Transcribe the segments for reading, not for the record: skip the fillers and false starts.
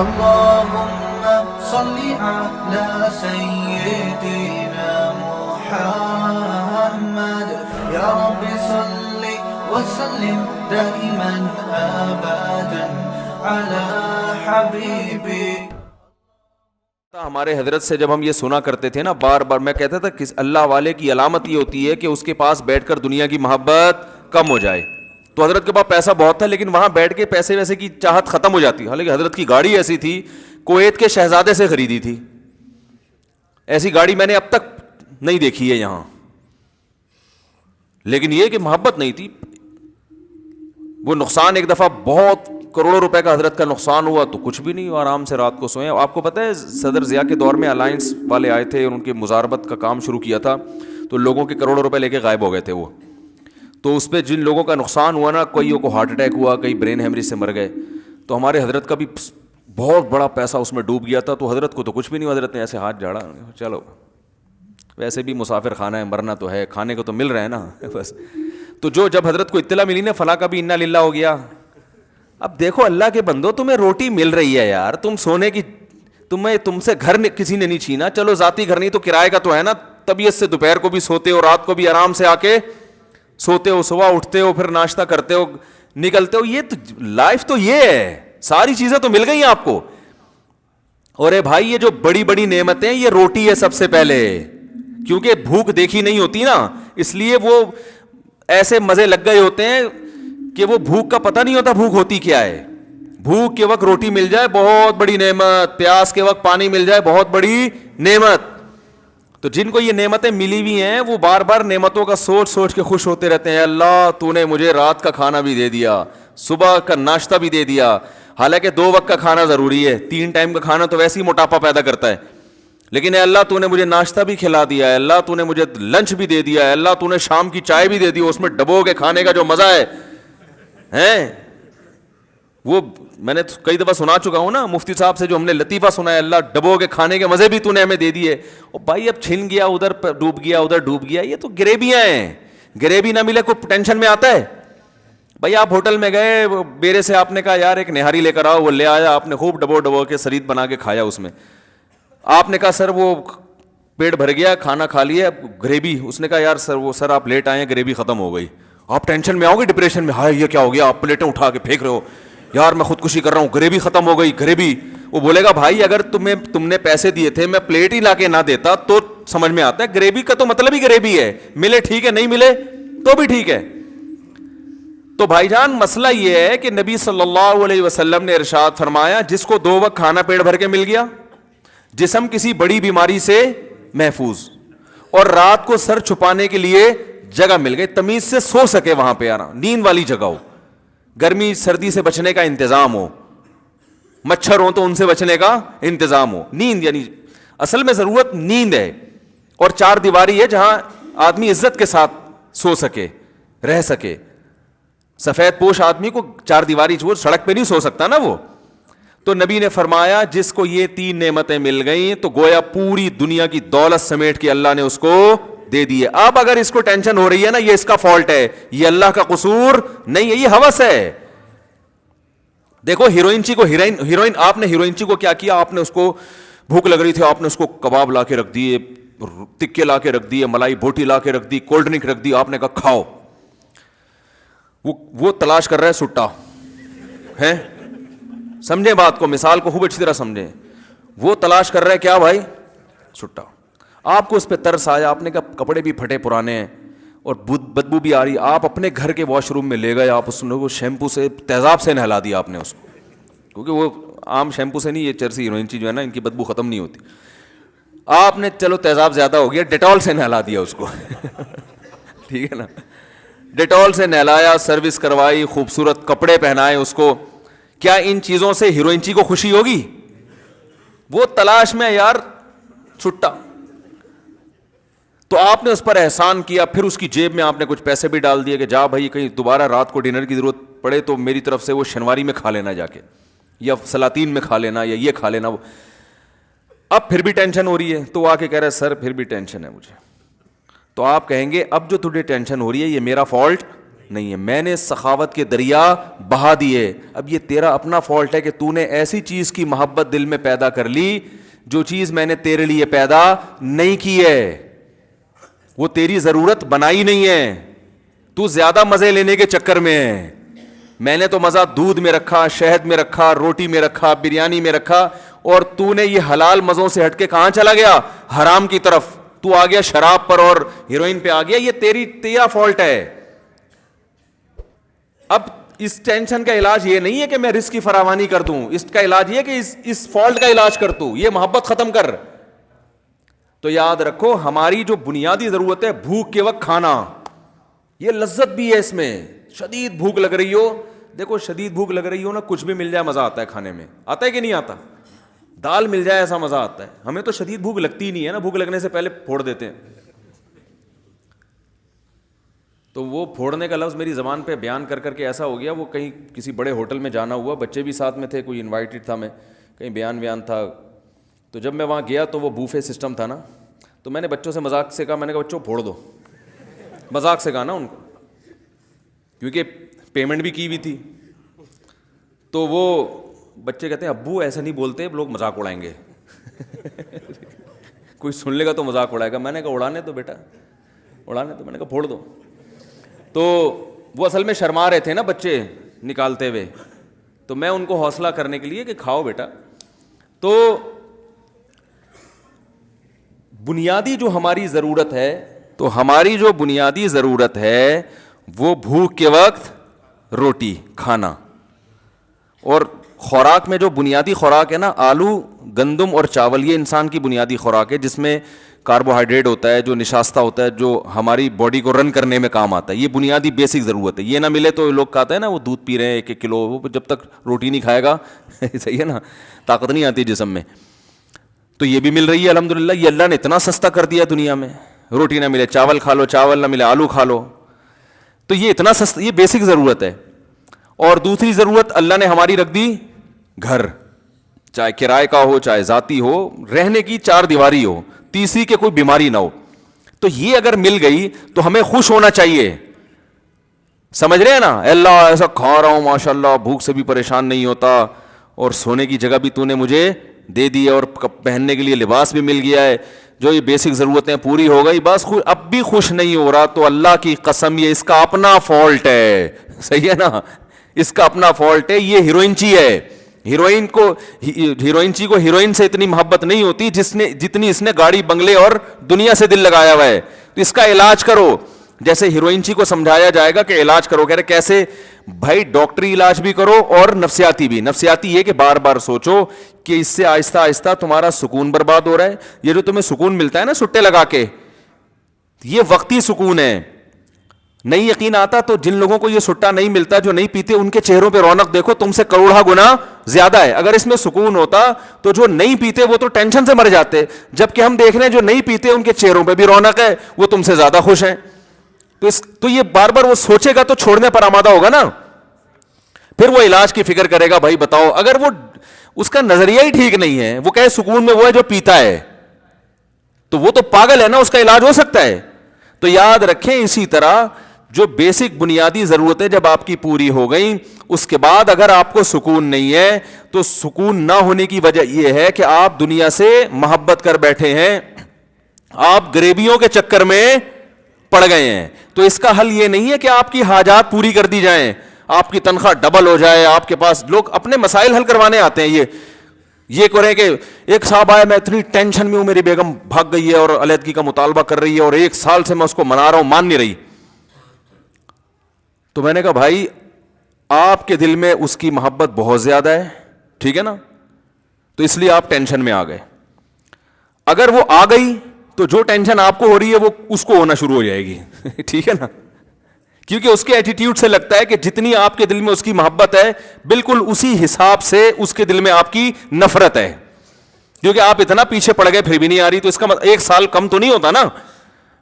اللهم صل على سيدنا محمد يا رب صل وسلم دائما ابدا على حبيبي. ہمارے حضرت سے جب ہم یہ سنا کرتے تھے نا بار بار، میں کہتا تھا کہ اللہ والے کی علامت یہ ہوتی ہے کہ اس کے پاس بیٹھ کر دنیا کی محبت کم ہو جائے. تو حضرت کے پاس پیسہ بہت تھا لیکن وہاں بیٹھ کے پیسے ویسے کی چاہت ختم ہو جاتی. حالانکہ حضرت کی گاڑی ایسی تھی کویت کے شہزادے سے خریدی تھی، ایسی گاڑی میں نے اب تک نہیں دیکھی ہے یہاں. لیکن یہ کہ محبت نہیں تھی. وہ نقصان ایک دفعہ بہت کروڑوں روپے کا حضرت کا نقصان ہوا تو کچھ بھی نہیں، آرام سے رات کو سوئے. آپ کو پتہ ہے صدر ضیاء کے دور میں الائنس والے آئے تھے اور ان کی مزاربت کا کام شروع کیا تھا، تو لوگوں کے کروڑوں روپے لے کے غائب ہو گئے تھے وہ. تو اس پہ جن لوگوں کا نقصان ہوا نا، کئیوں کو ہارٹ اٹیک ہوا، کئی برین ہیمریج سے مر گئے. تو ہمارے حضرت کا بھی بہت بڑا پیسہ اس میں ڈوب گیا تھا. تو حضرت کو تو کچھ بھی نہیں، حضرت نے ایسے ہاتھ جھاڑا، چلو ویسے بھی مسافر خانہ ہے، مرنا تو ہے، کھانے کو تو مل رہا ہے نا بس. تو جب حضرت کو اطلاع ملی نا فلاں کا بھی انا للہ ہو گیا. اب دیکھو اللہ کے بندو، تمہیں روٹی مل رہی ہے یار، تم سونے کی، تم سے گھر کسی نے نہیں چھینا. چلو ذاتی گھر نہیں تو کرائے کا تو ہے نا. طبیعت سے دوپہر کو بھی سوتے ہو، رات کو بھی آرام سے آ کے سوتے ہو، صبح اٹھتے ہو، پھر ناشتہ کرتے ہو، نکلتے ہو. یہ تو لائف تو یہ ہے، ساری چیزیں تو مل گئی ہیں آپ کو. اور اے بھائی یہ جو بڑی بڑی نعمتیں، یہ روٹی ہے سب سے پہلے. کیونکہ بھوک دیکھی نہیں ہوتی نا، اس لیے وہ ایسے مزے لگ گئے ہوتے ہیں کہ وہ بھوک کا پتہ نہیں ہوتا بھوک ہوتی کیا ہے. بھوک کے وقت روٹی مل جائے بہت بڑی نعمت، پیاس کے وقت پانی مل جائے بہت بڑی نعمت. تو جن کو یہ نعمتیں ملی ہوئی ہیں وہ بار بار نعمتوں کا سوچ سوچ کے خوش ہوتے رہتے ہیں. اللہ تو نے مجھے رات کا کھانا بھی دے دیا، صبح کا ناشتہ بھی دے دیا. حالانکہ 2 وقت کا کھانا ضروری ہے، 3 ٹائم کا کھانا تو ویسے ہی موٹاپا پیدا کرتا ہے. لیکن اے اللہ تو نے مجھے ناشتہ بھی کھلا دیا ہے، اللہ تو نے مجھے لنچ بھی دے دیا ہے، اللہ تو نے شام کی چائے بھی دے دی. اس میں ڈبو کے کھانے کا جو مزہ ہے وہ میں نے کئی دفعہ سنا چکا ہوں نا مفتی صاحب سے، جو ہم نے لطیفہ سنا ہے، اللہ ڈبو کے کھانے کے مزے بھی تو نے ہمیں دے دیے. اور بھائی اب چھن گیا، ادھر ڈوب گیا، ادھر ڈوب گیا. یہ تو گریبیاں ہیں، گریبی نہ ملے کوئی ٹینشن میں آتا ہے. بھائی آپ ہوٹل میں گئے، بیرے سے آپ نے کہا یار ایک نہاری لے کر آؤ، وہ لے آیا، آپ نے خوب ڈبو کے سرید بنا کے کھایا. اس میں آپ نے کہا سر وہ پیٹ بھر گیا، کھانا کھا لیا، گریبی. اس نے کہا یار سر آپ لیٹ آئے ہیں، گریبی ختم ہو گئی. آپ ٹینشن میں آؤ گے، ڈپریشن میں، ہائے یہ کیا ہو گیا، آپ پلیٹیں اٹھا کے پھینک رہے ہو، یار میں خودکشی کر رہا ہوں، گریبی ختم ہو گئی گریبی. وہ بولے گا بھائی اگر تم نے پیسے دیے تھے، میں پلیٹ ہی لا کے نہ دیتا تو سمجھ میں آتا ہے. گریبی کا تو مطلب ہی گریبی ہے، ملے ٹھیک ہے، نہیں ملے تو بھی ٹھیک ہے. تو بھائی جان مسئلہ یہ ہے کہ نبی صلی اللہ علیہ وسلم نے ارشاد فرمایا جس کو 2 وقت کھانا پیٹ بھر کے مل گیا، جسم کسی بڑی بیماری سے محفوظ، اور رات کو سر چھپانے کے لیے جگہ مل گئی، تمیز سے سو سکے وہاں پہ، آرام نیند والی جگہ ہو، گرمی سردی سے بچنے کا انتظام ہو، مچھر ہو تو ان سے بچنے کا انتظام ہو. نیند یعنی اصل میں ضرورت نیند ہے، اور 4 دیواری ہے جہاں آدمی عزت کے ساتھ سو سکے، رہ سکے. سفید پوش آدمی کو 4 دیواری چھوڑ سڑک پہ نہیں سو سکتا نا وہ. تو نبی نے فرمایا جس کو یہ 3 نعمتیں مل گئیں تو گویا پوری دنیا کی دولت سمیٹ کے اللہ نے اس کو دے دی ہے. اب اگر اس کو ٹینشن ہو رہی ہے نا، یہ اس کا فالٹ ہے، یہ اللہ کا قصور نہیں ہے، یہ ہوس ہے. دیکھو ہیروئنچی کو ہیروئن آپ نے ہیروئنچی کو کیا کیا، آپ نے اس کو بھوک لگ رہی تھی، آپ نے اس کو کباب لا کے رکھ دیے، ٹکے لا کے رکھ دیے، ملائی بوٹی لا کے رکھ دی، کولڈ ڈرنک رکھ دی، آپ نے کہا کھاؤ. وہ تلاش کر رہا ہے سٹا ہے، سمجھیں بات کو، مثال کو خوب اچھی طرح سمجھیں. وہ تلاش کر رہا ہے کیا بھائی، سٹا. آپ کو اس پہ ترس آیا، آپ نے کہا کپڑے بھی پھٹے پرانے ہیں اور بدبو بھی آ رہی، آپ اپنے گھر کے واش روم میں لے گئے، آپ اس کو شیمپو سے تیزاب سے نہلا دیا آپ نے اس کو، کیونکہ وہ عام شیمپو سے نہیں، یہ چرسی ہیروئنچی جو ہے نا ان کی بدبو ختم نہیں ہوتی. آپ نے چلو تیزاب زیادہ ہو گیا، ڈیٹول سے نہلا دیا اس کو ٹھیک ہے نا، ڈیٹول سے نہلایا، سروس کروائی، خوبصورت کپڑے پہنائے اس کو. کیا ان چیزوں سے ہیروئنچی کو خوشی ہوگی؟ وہ تلاش میں یار چھٹا. تو آپ نے اس پر احسان کیا، پھر اس کی جیب میں آپ نے کچھ پیسے بھی ڈال دیے کہ جا بھائی کہیں دوبارہ رات کو ڈنر کی ضرورت پڑے تو میری طرف سے وہ شنواری میں کھا لینا جا کے، یا سلاطین میں کھا لینا، یا یہ کھا لینا. اب پھر بھی ٹینشن ہو رہی ہے، تو آ کے کہہ رہا ہے سر پھر بھی ٹینشن ہے مجھے. تو آپ کہیں گے اب جو تجھے ٹینشن ہو رہی ہے یہ میرا فالٹ نہیں ہے. میں نے سخاوت کے دریا بہا دیے. اب یہ تیرا اپنا فالٹ ہے کہ تو نے ایسی چیز کی محبت دل میں پیدا کر لی جو چیز میں نے تیرے لیے پیدا نہیں کی ہے, وہ تیری ضرورت بنائی نہیں ہے, تو زیادہ مزے لینے کے چکر میں ہے. میں نے تو مزہ دودھ میں رکھا, شہد میں رکھا, روٹی میں رکھا, بریانی میں رکھا, اور تو نے یہ حلال مزوں سے ہٹ کے کہاں چلا گیا؟ حرام کی طرف. تو آ گیا شراب پر اور ہیروئن پہ آ گیا. یہ تیرا فالٹ ہے. اب اس ٹینشن کا علاج یہ نہیں ہے کہ میں رزق کی فراوانی کر دوں, اس کا علاج یہ ہے کہ اس فالٹ کا علاج کر تو, یہ محبت ختم کر. تو یاد رکھو ہماری جو بنیادی ضرورت ہے بھوک کے وقت کھانا, یہ لذت بھی ہے اس میں. شدید بھوک لگ رہی ہو, دیکھو شدید بھوک لگ رہی ہو نا, کچھ بھی مل جائے مزہ آتا ہے کھانے میں. آتا ہے کہ نہیں آتا؟ دال مل جائے ایسا مزہ آتا ہے. ہمیں تو شدید بھوک لگتی ہی نہیں ہے نا, بھوک لگنے سے پہلے پھوڑ دیتے ہیں. تو وہ پھوڑنے کا لفظ میری زبان پہ بیان کر کر کے ایسا ہو گیا, وہ کہیں کسی بڑے ہوٹل میں جانا ہوا, بچے بھی ساتھ میں تھے, کوئی انوائٹڈ تھا, میں کہیں بیان تھا. تو جب میں وہاں گیا تو وہ بوفے سسٹم تھا نا, تو میں نے بچوں سے مذاق سے کہا, میں نے کہا بچوں پھوڑ دو. مذاق سے کہا نا ان کو, کیونکہ پیمنٹ بھی کی ہوئی تھی. تو وہ بچے کہتے ہیں ابو ایسا نہیں بولتے, لوگ مذاق اڑائیں گے. کوئی سن لے گا تو مذاق اڑائے گا. میں نے کہا اڑانے تو بیٹا, اڑانے تو. میں نے کہا پھوڑ دو. تو وہ اصل میں شرما رہے تھے نا بچے نکالتے ہوئے, تو میں ان کو حوصلہ کرنے کے لیے کہ کھاؤ بیٹا. تو بنیادی جو ہماری ضرورت ہے, تو ہماری جو بنیادی ضرورت ہے وہ بھوک کے وقت روٹی کھانا. اور خوراک میں جو بنیادی خوراک ہے نا, آلو, گندم اور چاول, یہ انسان کی بنیادی خوراک ہے, جس میں کاربوہائیڈریٹ ہوتا ہے, جو نشاستہ ہوتا ہے, جو ہماری باڈی کو رن کرنے میں کام آتا ہے. یہ بنیادی بیسک ضرورت ہے. یہ نہ ملے تو لوگ کہتے ہیں نا وہ دودھ پی رہے ہیں 1 کلو, وہ جب تک روٹی نہیں کھائے گا صحیح ہے نا, طاقت نہیں آتی جسم میں. تو یہ بھی مل رہی ہے الحمدللہ. یہ اللہ نے اتنا سستا کر دیا دنیا میں, روٹی نہ ملے چاول کھا لو, چاول نہ ملے آلو کھا لو. تو یہ اتنا سستا, یہ بیسک ضرورت ہے. اور دوسری ضرورت اللہ نے ہماری رکھ دی گھر, چاہے کرائے کا ہو چاہے ذاتی ہو, رہنے کی 4 دیواری ہو, تیسری کہ کوئی بیماری نہ ہو. تو یہ اگر مل گئی تو ہمیں خوش ہونا چاہیے. سمجھ رہے ہیں نا, اللہ ایسا کھا رہا ہوں ماشاءاللہ, بھوک سے بھی پریشان نہیں ہوتا, اور سونے کی جگہ بھی تو نے مجھے دے دی, اور پہننے کے لیے لباس بھی مل گیا ہے, جو یہ بیسک ضرورتیں پوری ہو گئی, بس اب بھی خوش نہیں ہو رہا, تو اللہ کی قسم یہ اس کا اپنا فالٹ ہے. صحیح ہے نا, اس کا اپنا فالٹ ہے. یہ ہیروئنچی ہے. ہیروئنچی کو ہیروئن سے اتنی محبت نہیں ہوتی جتنی اس نے گاڑی بنگلے اور دنیا سے دل لگایا ہوا ہے. تو اس کا علاج کرو, جیسے ہیروئنچی کو سمجھایا جائے گا کہ علاج کرو. کہہ رہے کیسے بھائی؟ ڈاکٹری علاج بھی کرو اور نفسیاتی بھی. نفسیاتی یہ کہ بار بار سوچو کہ اس سے آہستہ آہستہ تمہارا سکون برباد ہو رہا ہے. یہ جو تمہیں سکون ملتا ہے نا سٹے لگا کے, یہ وقتی سکون ہے. نہیں یقین آتا تو جن لوگوں کو یہ سٹا نہیں ملتا, جو نہیں پیتے, ان کے چہروں پہ رونق دیکھو, تم سے کروڑا گنا زیادہ ہے. اگر اس میں سکون ہوتا تو جو نہیں پیتے وہ تو ٹینشن سے مر جاتے, جبکہ ہم دیکھ رہے ہیں جو نہیں پیتے ان کے چہروں پہ بھی رونق ہے, وہ تم سے زیادہ خوش ہیں. تو یہ بار بار وہ سوچے گا تو چھوڑنے پر آمادہ ہوگا نا, پھر وہ علاج کی فکر کرے گا. بھائی بتاؤ, اگر وہ اس کا نظریہ ہی ٹھیک نہیں ہے, وہ کہے سکون میں وہ ہے جو پیتا ہے, تو وہ تو پاگل ہے نا, اس کا علاج ہو سکتا ہے. تو یاد رکھیں, اسی طرح جو بیسک بنیادی ضرورتیں جب آپ کی پوری ہو گئیں, اس کے بعد اگر آپ کو سکون نہیں ہے, تو سکون نہ ہونے کی وجہ یہ ہے کہ آپ دنیا سے محبت کر بیٹھے ہیں, آپ غریبیوں کے چکر میں پڑ گئے ہیں. تو اس کا حل یہ نہیں ہے کہ آپ کی حاجات پوری کر دی جائیں, آپ کی تنخواہ ڈبل ہو جائے. آپ کے پاس لوگ اپنے مسائل حل کروانے آتے ہیں, یہ کریں کہ ایک صاحب آیا, میں اتنی ٹینشن میں ہوں, میری بیگم بھاگ گئی ہے اور علیحدگی کا مطالبہ کر رہی ہے, اور 1 سال سے میں اس کو منا رہا ہوں, مان نہیں رہی. تو میں نے کہا بھائی آپ کے دل میں اس کی محبت بہت زیادہ ہے, ٹھیک ہے نا, تو اس لیے آپ ٹینشن میں آ گئے. اگر وہ آ گئی تو جو ٹینشن آپ کو ہو رہی ہے وہ اس کو ہونا شروع ہو جائے گی. ٹھیک ہے نا, کیونکہ اس کے ایٹیٹیوڈ سے لگتا ہے کہ جتنی آپ کے دل میں اس کی محبت ہے, بالکل اسی حساب سے اس کے دل میں آپ کی نفرت ہے. کیونکہ آپ اتنا پیچھے پڑ گئے پھر بھی نہیں آ رہی, تو اس کا 1 سال کم تو نہیں ہوتا نا.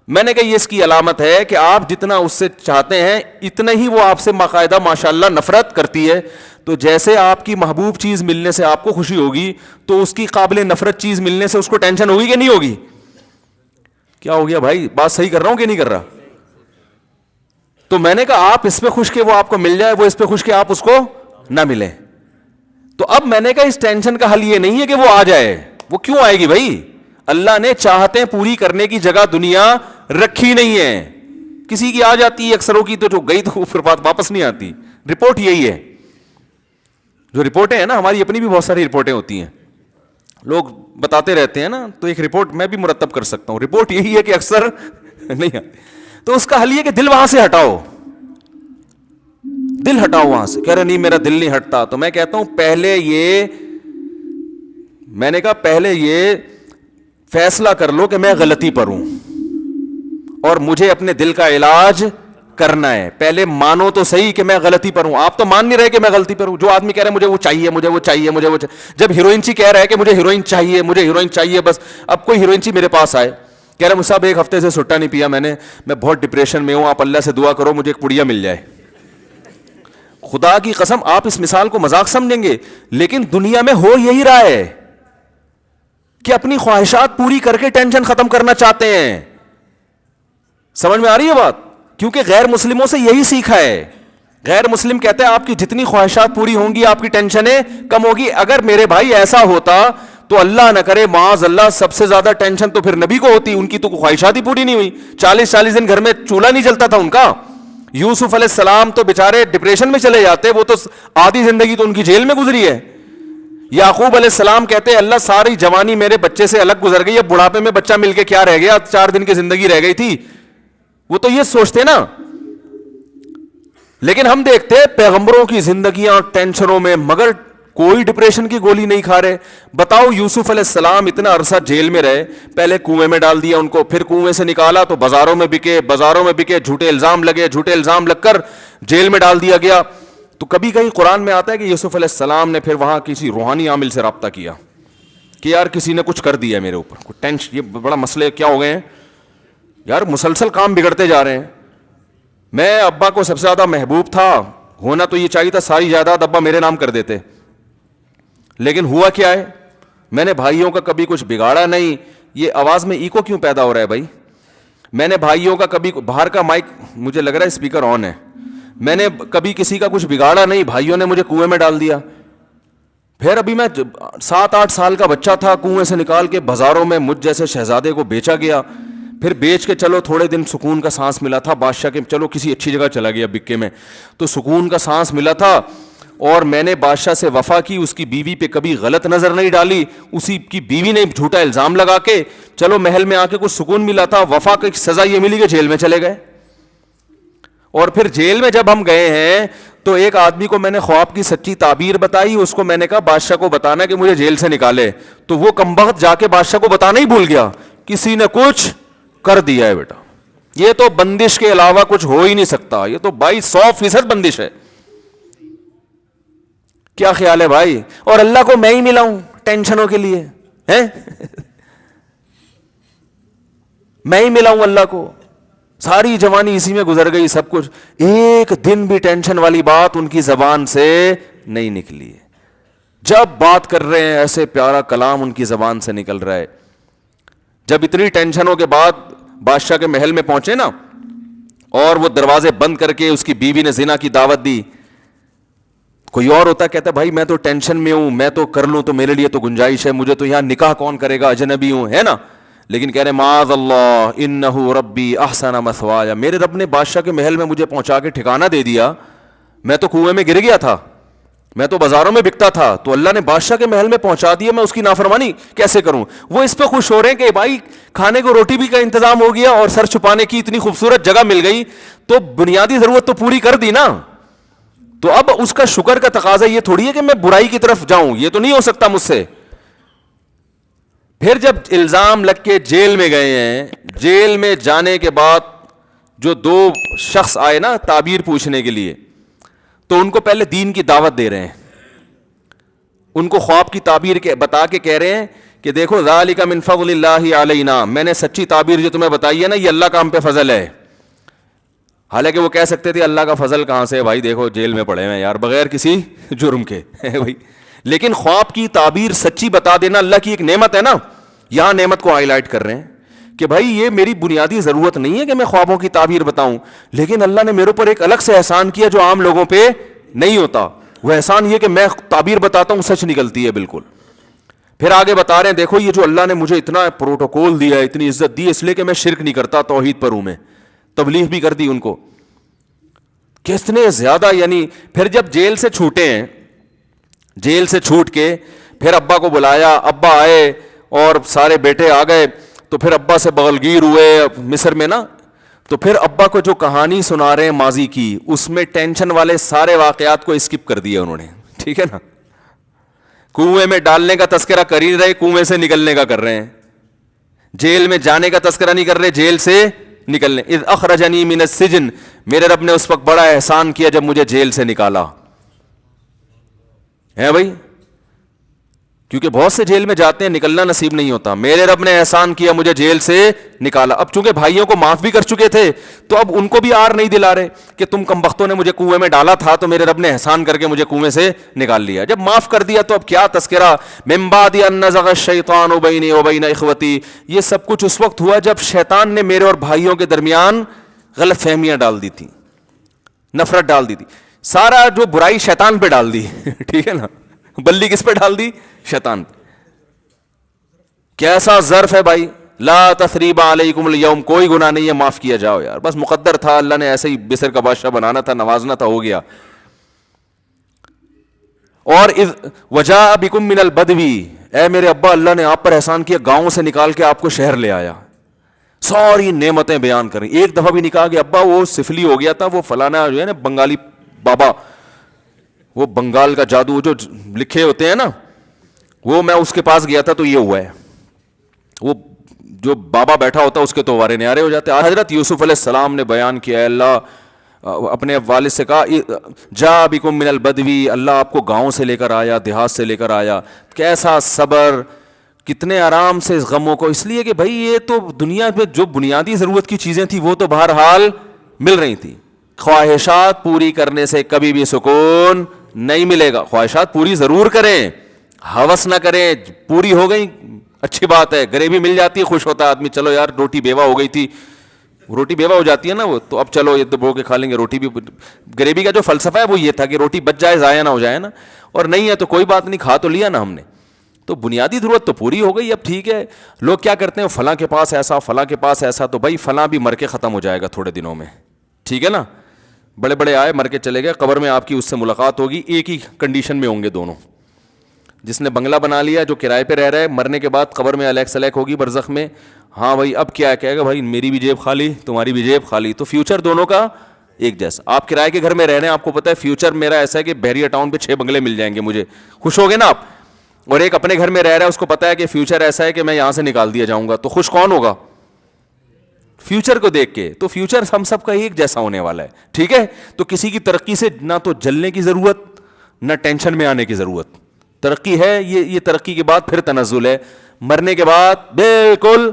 میں نے کہا یہ اس کی علامت ہے کہ آپ جتنا اس سے چاہتے ہیں اتنا ہی وہ آپ سے باقاعدہ ماشاءاللہ نفرت کرتی ہے. تو جیسے آپ کی محبوب چیز ملنے سے آپ کو خوشی ہوگی, تو اس کی قابل نفرت چیز ملنے سے اس کو ٹینشن ہوگی کہ نہیں ہوگی؟ کیا ہو گیا بھائی, بات صحیح کر رہا ہوں کہ نہیں کر رہا؟ تو میں نے کہا آپ اس پہ خوش کہ وہ آپ کو مل جائے, وہ اس پہ خوش کہ آپ اس کو نہ ملے. تو اب میں نے کہا اس ٹینشن کا حل یہ نہیں ہے کہ وہ آ جائے, وہ کیوں آئے گی بھائی؟ اللہ نے چاہتے پوری کرنے کی جگہ دنیا رکھی نہیں ہے. کسی کی آ جاتی ہے, اکثروں کی تو جو گئی تو پھر بات واپس نہیں آتی. رپورٹ یہی ہے, جو رپورٹیں ہیں نا ہماری اپنی بھی بہت ساری رپورٹیں ہوتی ہیں, لوگ بتاتے رہتے ہیں نا, تو ایک رپورٹ میں بھی مرتب کر سکتا ہوں. رپورٹ یہی ہے کہ اکثر نہیں آتی. تو اس کا حل یہ کہ دل وہاں سے ہٹاؤ, دل ہٹاؤ وہاں سے. کہہ رہے نہیں میرا دل نہیں ہٹتا. تو میں کہتا ہوں میں نے کہا پہلے یہ فیصلہ کر لو کہ میں غلطی پر ہوں اور مجھے اپنے دل کا علاج کرنا ہے. پہلے مانو تو صحیح کہ میں غلطی پر ہوں. آپ تو مان نہیں رہے کہ میں غلطی پر ہوں. جو آدمی کہہ رہا ہے مجھے وہ چاہیے, مجھے وہ چاہیے, مجھے وہ چاہیے. جب ہیروئنچی کہہ رہا ہے کہ مجھے ہیروئن چاہیے, مجھے ہیروئن چاہیے بس. اب کوئی ہیروئنچی میرے پاس آئے, کہہ رہا ہے صاحب ایک ہفتے سے سٹا نہیں پیا میں بہت ڈپریشن میں ہوں, آپ اللہ سے دعا کرو مجھے ایک پڑیا مل جائے. خدا کی قسم آپ اس مثال کو مذاق سمجھیں گے, لیکن دنیا میں ہو یہی رہا ہے کہ اپنی خواہشات پوری کر کے ٹینشن ختم کرنا چاہتے ہیں. سمجھ میں آ رہی ہے بات؟ کیونکہ غیر مسلموں سے یہی سیکھا ہے. غیر مسلم کہتے ہیں آپ کی جتنی خواہشات پوری ہوں گی آپ کی ٹینشنیں کم ہوگی. اگر میرے بھائی ایسا ہوتا تو اللہ نہ کرے معاذ اللہ سب سے زیادہ ٹینشن تو پھر نبی کو ہوتی. ان کی تو خواہشات ہی پوری نہیں ہوئی. 40 دن گھر میں چولہا نہیں جلتا تھا ان کا. یوسف علیہ السلام تو بیچارے ڈپریشن میں چلے جاتے, وہ تو آدھی زندگی تو ان کی جیل میں گزری ہے. یعقوب علیہ السلام کہتے ہیں اللہ ساری جوانی میرے بچے سے الگ گزر گئی, اب بڑھاپے میں بچہ مل کے کیا رہ گیا, 4 دن کی زندگی رہ گئی تھی. وہ تو یہ سوچتے نا. لیکن ہم دیکھتے پیغمبروں کی زندگیاں ٹینشنوں میں, مگر کوئی ڈپریشن کی گولی نہیں کھا رہے. بتاؤ یوسف علیہ السلام اتنا عرصہ جیل میں رہے, پہلے کنویں میں ڈال دیا ان کو, پھر کنویں سے نکالا تو بازاروں میں بکے, جھوٹے الزام لگ کر جیل میں ڈال دیا گیا. تو کبھی کہیں قرآن میں آتا ہے کہ یوسف علیہ السلام نے پھر وہاں کسی روحانی عامل سے رابطہ کیا کہ یار کسی نے کچھ کر دیا میرے اوپر, ٹینشن یہ بڑا مسئلے کیا ہو گئے ہیں یار, مسلسل کام بگڑتے جا رہے ہیں. میں ابا کو سب سے زیادہ محبوب تھا, ہونا تو یہ چاہیے تھا ساری جائیداد ابا میرے نام کر دیتے, لیکن ہوا کیا ہے میں نے بھائیوں کا کبھی کچھ بگاڑا نہیں. یہ آواز میں ایکو کیوں پیدا ہو رہا ہے بھائی؟ میں نے بھائیوں کا کبھی, باہر کا مائک مجھے لگ رہا ہے اسپیکر آن ہے, میں نے کبھی کسی کا کچھ بگاڑا نہیں. بھائیوں نے مجھے کنویں میں ڈال دیا. پھر ابھی میں 7-8 سال کا بچہ تھا, کنویں سے نکال کے بازاروں میں مجھ جیسے شہزادے کو بیچا گیا. پھر بیچ کے چلو تھوڑے دن سکون کا سانس ملا تھا بادشاہ کے, چلو کسی اچھی جگہ چلا گیا بکے میں, تو سکون کا سانس ملا تھا. اور میں نے بادشاہ سے وفا کی, اس کی بیوی پہ کبھی غلط نظر نہیں ڈالی, اسی کی بیوی نے جھوٹا الزام لگا کے چلو محل میں آ کے کچھ سکون ملا تھا. وفا کی سزا یہ ملی کہ جیل میں چلے گئے. اور پھر جیل میں جب ہم گئے ہیں تو ایک آدمی کو میں نے خواب کی سچی تعبیر بتائی, اس کو میں نے کہا بادشاہ کو بتانا کہ مجھے جیل سے نکالے, تو وہ کمبخت جا کے بادشاہ کو بتانا ہی بھول گیا, کسی نے کچھ کر دیا ہے بیٹا. یہ تو بندش کے علاوہ کچھ ہو ہی نہیں سکتا, یہ تو 100% بندش ہے. کیا خیال ہے بھائی؟ اور اللہ کو میں ہی ملا ہوں ٹینشنوں کے لیے, میں ہی ملا ہوں اللہ کو. ساری جوانی اسی میں گزر گئی, سب کچھ, ایک دن بھی ٹینشن والی بات ان کی زبان سے نہیں نکلی. جب بات کر رہے ہیں ایسے پیارا کلام ان کی زبان سے نکل رہا ہے. جب اتنی ٹینشنوں کے بعد بادشاہ کے محل میں پہنچے نا, اور وہ دروازے بند کر کے اس کی بیوی نے زنا کی دعوت دی. کوئی اور ہوتا کہتا بھائی میں تو ٹینشن میں ہوں, میں تو کر لوں تو میرے لیے تو گنجائش ہے, مجھے تو یہاں نکاح کون کرے گا, اجنبی ہوں, ہے نا. لیکن کہہ رہے معاذ اللہ انہ ربی احسن مثوایا, میرے رب نے بادشاہ کے محل میں مجھے پہنچا کے ٹھکانہ دے دیا. میں تو کنویں میں گر گیا تھا, میں تو بازاروں میں بکتا تھا, تو اللہ نے بادشاہ کے محل میں پہنچا دیا, میں اس کی نافرمانی کیسے کروں؟ وہ اس پہ خوش ہو رہے ہیں کہ بھائی کھانے کو روٹی بھی کا انتظام ہو گیا اور سر چھپانے کی اتنی خوبصورت جگہ مل گئی, تو بنیادی ضرورت تو پوری کر دی نا. تو اب اس کا شکر کا تقاضا یہ تھوڑی ہے کہ میں برائی کی طرف جاؤں, یہ تو نہیں ہو سکتا مجھ سے. پھر جب الزام لگ کے جیل میں گئے ہیں, جیل میں جانے کے بعد جو 2 شخص آئے نا تعبیر پوچھنے کے لیے, تو ان کو پہلے دین کی دعوت دے رہے ہیں. ان کو خواب کی تعبیر بتا کے کہہ رہے ہیں کہ دیکھو ذالک من فضل اللہ علینا, میں نے سچی تعبیر جو تمہیں بتائی ہے نا, یہ اللہ کا ہم پہ فضل ہے. حالانکہ وہ کہہ سکتے تھے اللہ کا فضل کہاں سے بھائی, دیکھو جیل میں پڑے ہیں یار بغیر کسی جرم کے بھائی. لیکن خواب کی تعبیر سچی بتا دینا اللہ کی ایک نعمت ہے نا, یہاں نعمت کو ہائی لائٹ کر رہے ہیں کہ بھائی یہ میری بنیادی ضرورت نہیں ہے کہ میں خوابوں کی تعبیر بتاؤں, لیکن اللہ نے میرے اوپر ایک الگ سے احسان کیا جو عام لوگوں پہ نہیں ہوتا. وہ احسان یہ کہ میں تعبیر بتاتا ہوں سچ نکلتی ہے بالکل. پھر آگے بتا رہے ہیں دیکھو یہ جو اللہ نے مجھے اتنا پروٹوکول دیا ہے, اتنی عزت دی, اس لیے کہ میں شرک نہیں کرتا, توحید پر ہوں, میں تبلیغ بھی کر دی ان کو. کتنے زیادہ, یعنی پھر جب جیل سے چھوٹے ہیں, جیل سے چھوٹ کے پھر ابا کو بلایا, ابا آئے اور سارے بیٹے آ گئے, تو پھر ابا سے بغلگیر ہوئے مصر میں نا, تو پھر ابا کو جو کہانی سنا رہے ہیں ماضی کی, اس میں ٹینشن والے سارے واقعات کو اسکپ کر دیا انہوں نے, ٹھیک ہے نا. کنویں میں ڈالنے کا تذکرہ کر ہی رہے, کنویں سے نکلنے کا کر رہے ہیں. جیل میں جانے کا تذکرہ نہیں کر رہے, جیل سے نکلنے. اذ اخرجنی من السجن, میرے رب نے اس وقت بڑا احسان کیا جب مجھے جیل سے نکالا ہے بھائی, کیونکہ بہت سے جیل میں جاتے ہیں نکلنا نصیب نہیں ہوتا. میرے رب نے احسان کیا مجھے جیل سے نکالا. اب چونکہ بھائیوں کو معاف بھی کر چکے تھے تو اب ان کو بھی آر نہیں دلا رہے کہ تم کمبختوں نے مجھے کنویں میں ڈالا تھا تو میرے رب نے احسان کر کے مجھے کنویں سے نکال لیا. جب معاف کر دیا تو اب کیا تذکرہ, من بعد ان نزغ الشیطان بینی وبین اخوتی, یہ سب کچھ اس وقت ہوا جب شیطان نے میرے اور بھائیوں کے درمیان غلط فہمیاں ڈال دی تھی, نفرت ڈال دی تھی. سارا جو برائی شیطان پہ ڈال دی, ٹھیک ہے نا, بلی کس پہ ڈال دی, شیطان پہ. کیسا ظرف ہے بھائی, لا تثریب علیکم اليوم, کوئی گناہ نہیں ہے, معاف کیا جاؤ یار, بس مقدر تھا, اللہ نے ایسے ہی مصر کا بادشاہ بنانا تھا, نوازنا تھا, ہو گیا. اور اذ وجاء بکم من البدوی, اے میرے ابا اللہ نے آپ پر احسان کیا, گاؤں سے نکال کے آپ کو شہر لے آیا, ساری نعمتیں بیان کریں. ایک دفعہ بھی نہیں کہا کہ ابا وہ سفلی ہو گیا تھا, وہ فلانا جو ہے نا بنگالی بابا, وہ بنگال کا جادو جو لکھے ہوتے ہیں نا, وہ میں اس کے پاس گیا تھا تو یہ ہوا ہے. وہ جو بابا بیٹھا ہوتا اس کے تو وارے نیارے ہو جاتے. حضرت یوسف علیہ السلام نے بیان کیا, اے اللہ, اپنے والد سے کہا جا بکم من البدوی, اللہ آپ کو گاؤں سے لے کر آیا, دیہات سے لے کر آیا. کیسا صبر, کتنے آرام سے اس غموں کو, اس لیے کہ بھائی یہ تو دنیا میں جو بنیادی ضرورت کی چیزیں تھیں وہ تو بہرحال مل رہی تھیں. خواہشات پوری کرنے سے کبھی بھی سکون نہیں ملے گا. خواہشات پوری ضرور کریں, ہوس نہ کریں, پوری ہو گئی اچھی بات ہے, گریوی مل جاتی ہے خوش ہوتا ہے آدمی, چلو یار روٹی بیوہ ہو گئی تھی, روٹی بیوہ ہو جاتی ہے نا وہ, تو اب چلو یہ دبو کے کھا لیں گے روٹی بھی. گریوی کا جو فلسفہ ہے وہ یہ تھا کہ روٹی بچ جائے, ضائع نہ ہو جائے نا, اور نہیں ہے تو کوئی بات نہیں, کھا تو لیا نا ہم نے, تو بنیادی ضرورت تو پوری ہو گئی. اب ٹھیک ہے, لوگ کیا کرتے ہیں, فلاں کے پاس ایسا, فلاں کے پاس ایسا, تو بھائی فلاں بھی مر کے ختم ہو جائے گا تھوڑے دنوں میں, ٹھیک ہے نا. بڑے بڑے آئے مر کے چلے گئے, قبر میں آپ کی اس سے ملاقات ہوگی, ایک ہی کنڈیشن میں ہوں گے دونوں. جس نے بنگلہ بنا لیا, جو کرائے پہ رہ رہا ہے, مرنے کے بعد قبر میں الیک سلیک ہوگی برزخ میں, ہاں بھائی اب کیا کہے گا, بھائی میری بھی جیب خالی, تمہاری بھی جیب خالی, تو فیوچر دونوں کا ایک جیسا. آپ کرائے کے گھر میں رہ رہے ہیں, آپ کو پتہ ہے فیوچر میرا ایسا ہے کہ بحریہ ٹاؤن پہ 6 بنگلے مل جائیں گے مجھے, خوش ہو گے نا آپ. اور ایک اپنے گھر میں رہ رہا ہے, اس کو پتہ ہے کہ فیوچر ایسا ہے کہ میں یہاں سے نکال دیا جاؤں گا, تو خوش کون ہوگا, فیوچر کو دیکھ کے. تو فیوچر ہم سب کا ایک جیسا ہونے والا ہے, ٹھیک ہے. تو کسی کی ترقی سے نہ تو جلنے کی ضرورت, نہ ٹینشن میں آنے کی ضرورت. ترقی ہے, یہ ترقی کے بعد پھر تنزل ہے, مرنے کے بعد بالکل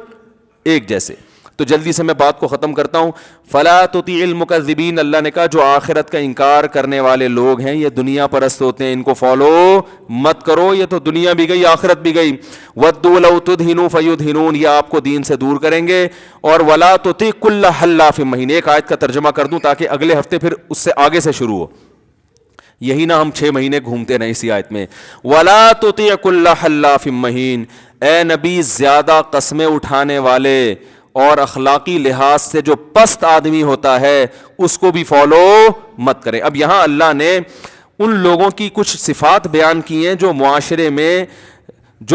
ایک جیسے. تو جلدی سے میں بات کو ختم کرتا ہوں. فلا تطیع المکذبین, اللہ نے کہا جو آخرت کا انکار کرنے والے لوگ ہیں یہ دنیا پرست ہوتے ہیں, ان کو فالو مت کرو, یہ تو دنیا بھی گئی آخرت بھی گئی. ودوا لو تدہنوا فیدہنون, یہ آپ کو دین سے دور کریں گے. اور ولا تطیع کل حلاف مہین, ایک آیت کا ترجمہ کر دوں تاکہ اگلے ہفتے پھر اس سے آگے سے شروع ہو, یہی نہ ہم 6 مہینے گھومتے رہے اسی آیت میں. ولا تطیع کل حلاف مہین, اے نبی زیادہ قسمیں اٹھانے والے اور اخلاقی لحاظ سے جو پست آدمی ہوتا ہے اس کو بھی فالو مت کریں. اب یہاں اللہ نے ان لوگوں کی کچھ صفات بیان کی ہیں جو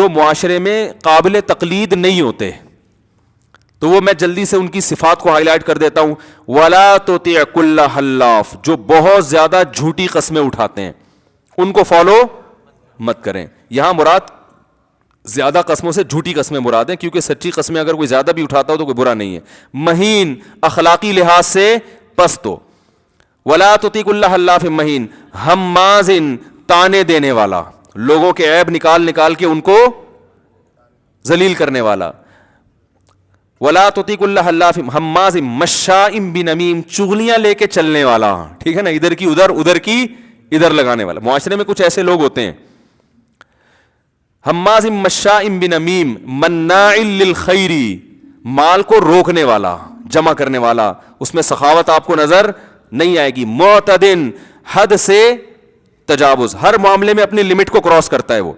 معاشرے میں قابل تقلید نہیں ہوتے, تو وہ میں جلدی سے ان کی صفات کو ہائی لائٹ کر دیتا ہوں. ولا تطیع کل حلاف, جو بہت زیادہ جھوٹی قسمیں اٹھاتے ہیں ان کو فالو مت کریں. یہاں مراد زیادہ قسموں سے جھوٹی قسمیں مراد ہیں, کیونکہ سچی قسمیں اگر کوئی زیادہ بھی اٹھاتا ہو تو کوئی برا نہیں ہے. مہین, اخلاقی لحاظ سے پست ہو. ولا تطیع کل حلاف مہین, ہماز, تانے دینے والا, لوگوں کے عیب نکال کے ان کو ذلیل کرنے والا. ولا تطیع کل حلاف ہماز مشاء بنمیم, چغلیاں لے کے چلنے والا, ٹھیک ہے نا, ادھر کی ادھر, ادھر کی ادھر لگانے والا. معاشرے میں کچھ ایسے لوگ ہوتے ہیں, ہماز مشاء بنمیم مناع للخیر مال کو روکنے والا, جمع کرنے والا, اس میں سخاوت آپ کو نظر نہیں آئے گی. معتدن, حد سے تجاوز, ہر معاملے میں اپنی لمٹ کو کراس کرتا ہے وہ.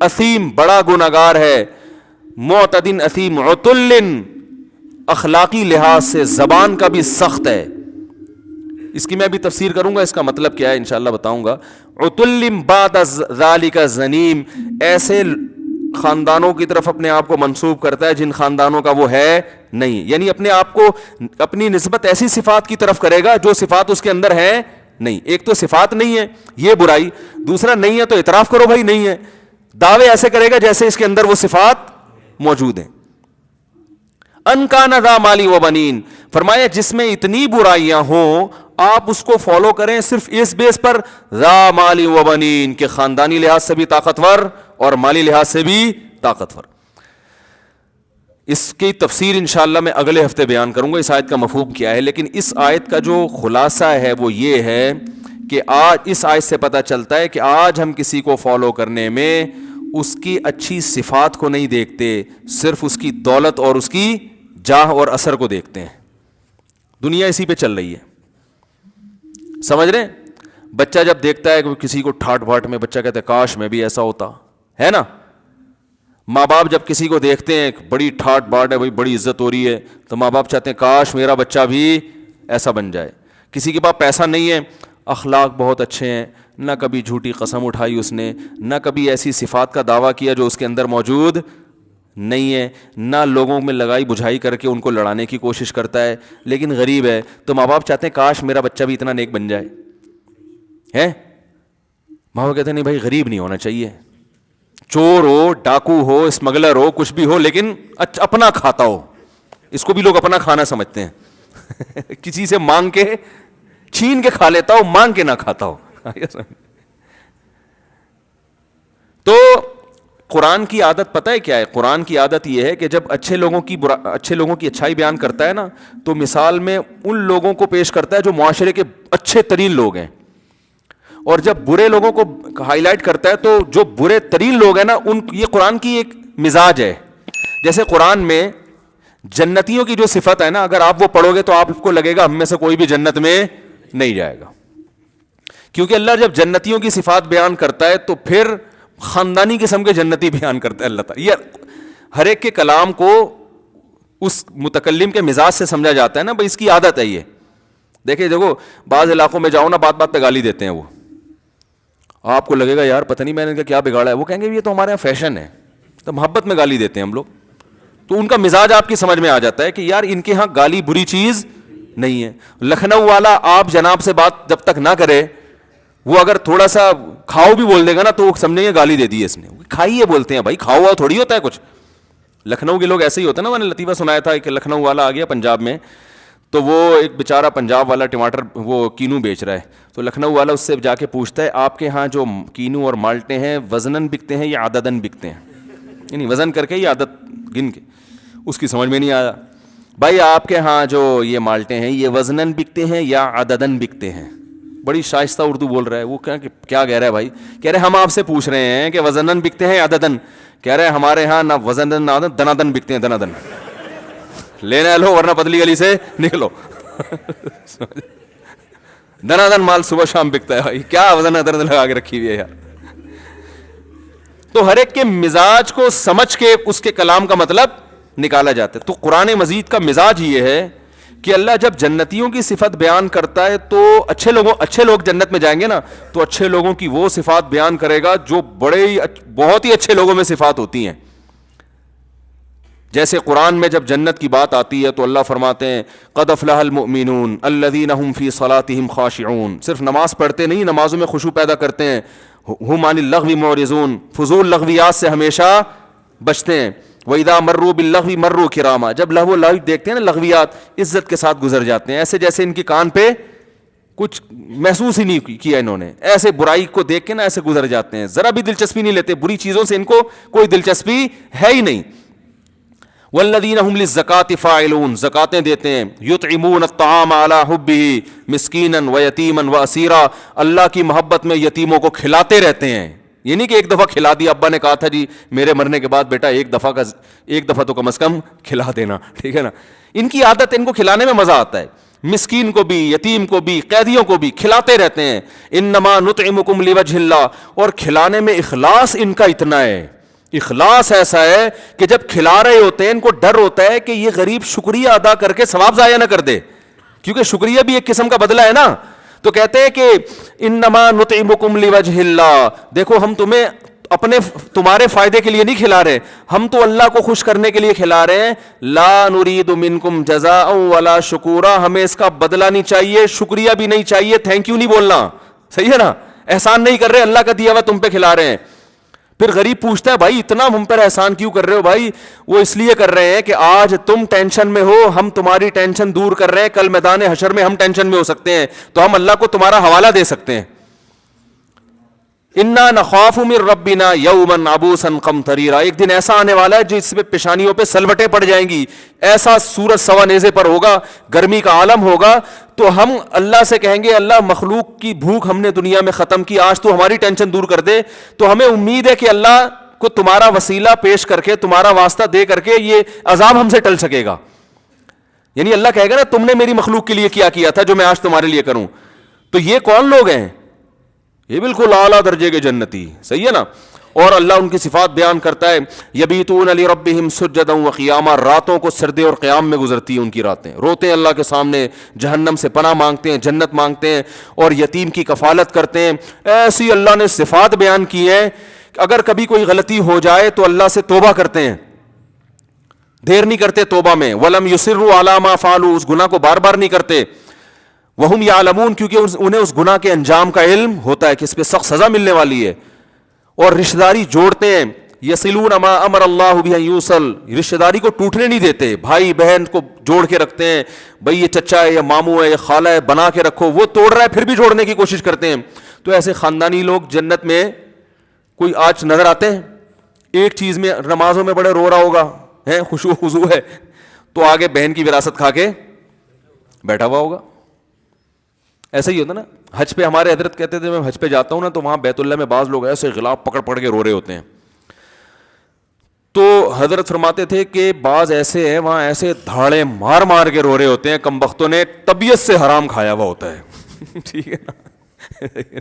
اثیم, بڑا گنہگار ہے. معتدن اثیم. عتلن, اخلاقی لحاظ سے زبان کا بھی سخت ہے. اس کی میں بھی تفسیر کروں گا, اس کا مطلب کیا ہے انشاءاللہ بتاؤں گا. عتلم بعد ذالک زنیم, ایسے خاندانوں کی طرف اپنے آپ کو منسوب کرتا ہے جن خاندانوں کا وہ ہے نہیں, یعنی اپنے آپ کو اپنی نسبت ایسی صفات کی طرف کرے گا جو صفات اس کے اندر ہے نہیں. ایک تو صفات نہیں ہے, یہ برائی. دوسرا نہیں ہے تو اعتراف کرو بھائی نہیں ہے. دعوے ایسے کرے گا جیسے اس کے اندر وہ صفات موجود ہیں. ان کان ذا مالی و بنین, فرمایا جس میں اتنی برائیاں ہوں آپ اس کو فالو کریں صرف اس بیس پر, ذا مالی و بنین, کہ خاندانی لحاظ سے بھی طاقتور اور مالی لحاظ سے بھی طاقتور. اس کی تفسیر انشاءاللہ میں اگلے ہفتے بیان کروں گا اس آیت کا مفہوم کیا ہے. لیکن اس آیت کا جو خلاصہ ہے وہ یہ ہے کہ آج اس آیت سے پتہ چلتا ہے کہ آج ہم کسی کو فالو کرنے میں اس کی اچھی صفات کو نہیں دیکھتے, صرف اس کی دولت اور اس کی جاہ اور اثر کو دیکھتے ہیں. دنیا اسی پہ چل رہی ہے, سمجھ رہے ہیں. بچہ جب دیکھتا ہے کہ کسی کو ٹھاٹ بھاٹ میں, بچہ کہتا ہے کاش میں بھی ایسا ہوتا ہے نا. ماں باپ جب کسی کو دیکھتے ہیں بڑی ٹھاٹ باٹ ہے, بڑی عزت ہو رہی ہے, تو ماں باپ چاہتے ہیں کاش میرا بچہ بھی ایسا بن جائے. کسی کے پاس پیسہ نہیں ہے, اخلاق بہت اچھے ہیں, نہ کبھی جھوٹی قسم اٹھائی اس نے, نہ کبھی ایسی صفات کا دعویٰ کیا جو اس کے اندر موجود نہیں ہے, نہ لوگوں میں لگائی بجھائی کر کے ان کو لڑانے کی کوشش کرتا ہے, لیکن غریب ہے, تو ماں باپ چاہتے ہیں کاش میرا بچہ بھی اتنا نیک بن جائے. ہے ماں باپ کہتے ہیں نہیں بھائی غریب نہیں ہونا چاہیے, چور ہو, ڈاکو ہو, اسمگلر ہو, کچھ بھی ہو, لیکن اپنا کھاتا ہو. اس کو بھی لوگ اپنا کھانا سمجھتے ہیں. کسی سے مانگ کے چھین کے کھا لیتا ہو, مانگ کے نہ کھاتا ہو. تو قرآن کی عادت پتہ ہے کیا ہے؟ قرآن کی عادت یہ ہے کہ جب اچھے لوگوں کی اچھائی بیان کرتا ہے نا, تو مثال میں ان لوگوں کو پیش کرتا ہے جو معاشرے کے اچھے ترین لوگ ہیں, اور جب برے لوگوں کو ہائی لائٹ کرتا ہے تو جو برے ترین لوگ ہیں نا یہ قرآن کی ایک مزاج ہے. جیسے قرآن میں جنتیوں کی جو صفت ہے نا, اگر آپ وہ پڑھو گے تو آپ کو لگے گا ہم میں سے کوئی بھی جنت میں نہیں جائے گا, کیونکہ اللہ جب جنتیوں کی صفات بیان کرتا ہے تو پھر خاندانی قسم کے جنتی بیان کرتا ہے اللہ تعالیٰ. یہ ہر ایک کے کلام کو اس متکلم کے مزاج سے سمجھا جاتا ہے نا, بھائی اس کی عادت ہے یہ. دیکھو بعض علاقوں میں جاؤ نا, بات بات پہ گالی دیتے ہیں وہ, آپ کو لگے گا یار پتہ نہیں میں نے کیا بگاڑا ہے, وہ کہیں گے یہ تو ہمارے یہاں فیشن ہے, تو محبت میں گالی دیتے ہیں ہم لوگ. تو ان کا مزاج آپ کی سمجھ میں آ جاتا ہے کہ یار ان کے ہاں گالی بری چیز نہیں ہے. لکھنؤ والا آپ جناب سے بات جب تک نہ کرے, وہ اگر تھوڑا سا کھاؤ بھی بول دے گا نا تو وہ سمجھیں گے گالی دے دی ہے اس نے. کھائیے بولتے ہیں بھائی, کھاؤ ہوا تھوڑی ہوتا ہے کچھ. لکھنؤ کے لوگ ایسے ہی ہوتے ہیں نا. میں نے لطیفہ سنایا تھا کہ لکھنؤ والا آ گیا پنجاب میں, تو وہ ایک بیچارہ پنجاب والا ٹماٹر وہ کینو بیچ رہا ہے, تو لکھنؤ والا اس سے جا کے پوچھتا ہے آپ کے ہاں جو کینو اور مالٹے ہیں وزناً بکتے ہیں یا عدداً بکتے ہیں, یعنی وزن کر کے یا عدد گن کے. اس کی سمجھ میں نہیں آیا, بھائی آپ کے ہاں جو یہ مالٹے ہیں یہ وزناً بکتے ہیں یا عدداً بکتے ہیں. بڑی شائستہ اردو بول رہا ہے وہ, کیا کہہ رہا ہے بھائی؟ کہہ رہے ہم آپ سے پوچھ رہے ہیں کہ وزناً بکتے ہیں یا عدداً. کہہ رہے ہمارے ہاں نہ وزناً نہ دنادن بکتے ہیں. دنادن لینا لو ورنہ پتلی گلی سے نکلو. دنادن مال صبح شام بکتا ہے بھائی, کیا وزن درد لگا کے رکھی ہوئی ہے یار. تو ہر ایک کے مزاج کو سمجھ کے اس کے کلام کا مطلب نکالا جاتا ہے. تو قرآن مجید کا مزاج یہ ہے کہ اللہ جب جنتیوں کی صفت بیان کرتا ہے تو اچھے لوگ جنت میں جائیں گے نا, تو اچھے لوگوں کی وہ صفات بیان کرے گا جو بہت ہی اچھے لوگوں میں صفات ہوتی ہیں. جیسے قرآن میں جب جنت کی بات آتی ہے تو اللہ فرماتے ہیں قد افلح المؤمنون الذین هم فی صلاتهم خاشعون. صرف نماز پڑھتے نہیں, نمازوں میں خشوع پیدا کرتے ہیں. هم عن اللغو معرضون, فضول لغویات سے ہمیشہ بچتے ہیں. وَإِذَا مَرُّوا بِاللَّغْوِ مَرُّوا كِرَامًا, جب لغو لغو دیکھتے ہیں نا لغویات, عزت کے ساتھ گزر جاتے ہیں, ایسے جیسے ان کے کان پہ کچھ محسوس ہی نہیں کیا انہوں نے, ایسے برائی کو دیکھ کے نا ایسے گزر جاتے ہیں, ذرا بھی دلچسپی نہیں لیتے, بری چیزوں سے ان کو کوئی دلچسپی ہے ہی نہیں. والذین هم للزکاة فاعلون, زکاتیں دیتے ہیں. یطعمون الطعام علی حبہ مسکینا ویتیما واسیرا, اللہ کی محبت میں یتیموں کو کھلاتے رہتے ہیں. یہ نہیں کہ ایک دفعہ کھلا دیا, ابا نے کہا تھا جی میرے مرنے کے بعد بیٹا ایک دفعہ تو کم از کم کھلا دینا, ٹھیک ہے نا. ان کی عادت, ان کو کھلانے میں مزہ آتا ہے, مسکین کو بھی, یتیم کو بھی, قیدیوں کو بھی کھلاتے رہتے ہیں. انما نطعمکم لوجہ اللہ, اور کھلانے میں اخلاص ان کا اتنا ہے, اخلاص ایسا ہے کہ جب کھلا رہے ہوتے ہیں ان کو ڈر ہوتا ہے کہ یہ غریب شکریہ ادا کر کے ثواب ضائع نہ کر دے, کیونکہ شکریہ بھی ایک قسم کا بدلہ ہے نا. تو کہتے ہیں کہ انما نطعمکم لوجہ اللہ, دیکھو ہم تمہارے فائدے کے لیے نہیں کھلا رہے, ہم تو اللہ کو خوش کرنے کے لیے کھلا رہے ہیں. لا نرید منکم جزاء ولا شکورا, ہمیں اس کا بدلہ نہیں چاہیے, شکریہ بھی نہیں چاہیے, تھینک یو نہیں بولنا, صحیح ہے نا, احسان نہیں کر رہے, اللہ کا دیا ہوا تم پہ کھلا رہے ہیں. پھر غریب پوچھتا ہے بھائی اتنا ہم پر احسان کیوں کر رہے ہو؟ بھائی وہ اس لیے کر رہے ہیں کہ آج تم ٹینشن میں ہو, ہم تمہاری ٹینشن دور کر رہے ہیں, کل میدان حشر میں ہم ٹینشن میں ہو سکتے ہیں, تو ہم اللہ کو تمہارا حوالہ دے سکتے ہیں. انا نخاف من ربنا یوما عبوسا قمطریرا, ایک دن ایسا آنے والا ہے جس پہ پیشانیوں پہ سلوٹیں پڑ جائیں گی, ایسا سورج سوا نیزے پر ہوگا, گرمی کا عالم ہوگا. تو ہم اللہ سے کہیں گے اللہ مخلوق کی بھوک ہم نے دنیا میں ختم کی, آج تو ہماری ٹینشن دور کر دے. تو ہمیں امید ہے کہ اللہ کو تمہارا وسیلہ پیش کر کے, تمہارا واسطہ دے کر کے یہ عذاب ہم سے ٹل سکے گا. یعنی اللہ کہے گا نا تم نے میری مخلوق کے لیے کیا تھا جو میں آج تمہارے لیے کروں. تو یہ کون لوگ ہیں؟ یہ بالکل اعلیٰ درجے کے جنتی, صحیح ہے نا. اور اللہ ان کی صفات بیان کرتا ہے, یبیتون لربہم سجدا وقیاما, راتوں کو سجدے اور قیام میں گزرتی ہیں ان کی راتیں, روتے ہیں اللہ کے سامنے, جہنم سے پناہ مانگتے ہیں, جنت مانگتے ہیں, اور یتیم کی کفالت کرتے ہیں. ایسی اللہ نے صفات بیان کی ہیں. اگر کبھی کوئی غلطی ہو جائے تو اللہ سے توبہ کرتے ہیں, دیر نہیں کرتے توبہ میں. ولم یصروا علی ما فعلوا, اس گناہ کو بار بار نہیں کرتے. وہم یعلمون, کیونکہ انہیں اس گناہ کے انجام کا علم ہوتا ہے کہ اس پہ سخت سزا ملنے والی ہے. اور رشتہ داری جوڑتے ہیں, یصلون ما امر اللہ بہ ان یوصل, رشتہ داری کو ٹوٹنے نہیں دیتے, بھائی بہن کو جوڑ کے رکھتے ہیں. بھائی یہ چچا ہے یا ماموں ہے یا خالہ ہے, بنا کے رکھو, وہ توڑ رہا ہے پھر بھی جوڑنے کی کوشش کرتے ہیں. تو ایسے خاندانی لوگ جنت میں کوئی آج نظر آتے ہیں؟ ایک چیز میں نمازوں میں بڑے رو رہا ہوگا, ہے خشوع و خضوع ہے, تو آگے بہن کی وراثت کھا کے بیٹھا ہوا ہوگا. ایسا ہی ہوتا نا. حج پہ ہمارے حضرت کہتے تھے, میں حج پہ جاتا ہوں نا تو وہاں بیت اللہ میں بعض لوگ ایسے غلاف پکڑ پکڑ کے رو رہے ہوتے ہیں. تو حضرت فرماتے تھے کہ بعض ایسے ہیں وہاں ایسے دھاڑے مار مار کے رو رہے ہوتے ہیں, کم بختوں نے طبیعت سے حرام کھایا ہوا ہوتا ہے. ٹھیک ہے نا.